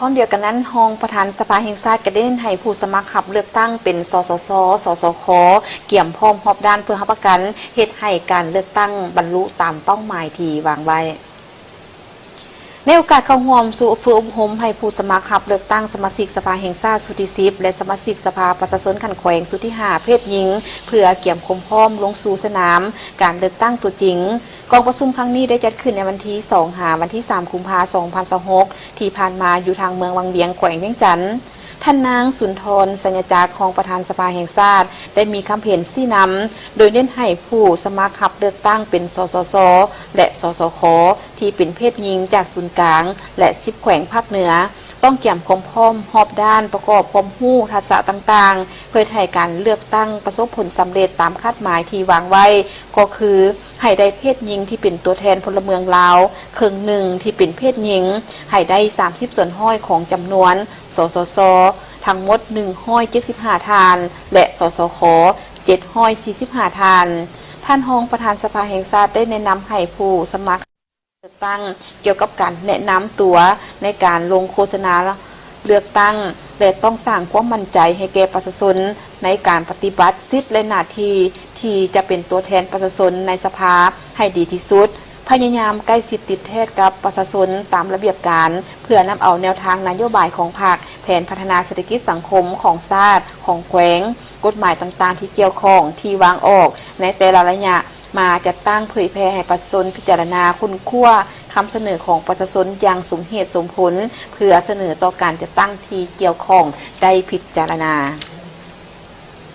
พร้อมเดียวกันนั้นห้องประธานสภาแห่งชาติก็ได้เน้นให้ผู้สมัครขับเลือกตั้งเป็นสสสสสคเกี่ยมพร้อมรอบด้านเพื่อรับประกันเฮ็ดให้การเลือกตั้งบรรลุตามเป้าหมายที่วางไว้ในโอกาสเข้าร่วมสู่ฝึกอบรมให้ผู้สมัครขับเลือกตั้งสมาชิกสภาแห่งชาติสุที่10และสมาชิกสภาประชาชนขันแขวงสุที่5เพศหญิงเพื่อเกี่ยมคมพร้อมลงสู่สนามการเลือกตั้งตัวจริงกองประชุมครั้งนี้ได้จัดขึ้นในวันที่2วันที่3กุมภาพันธ์2026ที่ผ่านมาอยู่ทางเมืองวังเวียงแขวงเวียงจันทน์ท่านนางสุนทรสัญญาจากของประธานสภาแห่งชาติได้มีคำเห็นชี้นำโดยเน้นให้ผู้สมัครขับเลือกตั้งเป็นสสสและสสคที่เป็นเพศหญิงจากศูนย์กลางและ10แขวงภาคเหนือต้องเกี่ยมความพร้อมรอบด้านประกอบความรู้ทักษะต่างๆเพื่อให้การเลือกตั้งประสบผลสำเร็จตามคาดหมายที่วางไว้ก็คือให้ได้เพศหญิงที่เป็นตัวแทนพลเมืองลาวครึ่งหนึ่งที่เป็นเพศหญิงให้ได้30ส่วนห้อยของจำนวนสสสทั้งหมด175ทานและสสค745ทานท่านรองประธานสภาแห่งชาติได้แนะนำให้ผู้สมัครเลือกตั้งเกี่ยวกับการแนะนำตัวในการลงโฆษณาเลือกตั้งและต้องสร้างความมั่นใจให้แก่ประชาชนในการปฏิบัติสิทธิและหน้าที่ที่จะเป็นตัวแทนประชาชนในสภาให้ดีที่สุดพยายามใกล้ชิดติดแทศกับประชาชนตามระเบียบการเพื่อนำเอาแนวทางนโยบายของพรรคแผนพัฒนาเศรษฐกิจสังคมของชาติของแขวงกฎหมายต่างๆที่เกี่ยวข้องที่วางออกในแต่ละระยะมาจัดตั้งเผยแพร่ให้ประชาชนพิจารณาคุณคั่วคำเสนอของประชาชนอย่างสมเหตุสมผลเพื่อเสนอต่อการจัดตั้งที่เกี่ยวข้องได้พิจารณา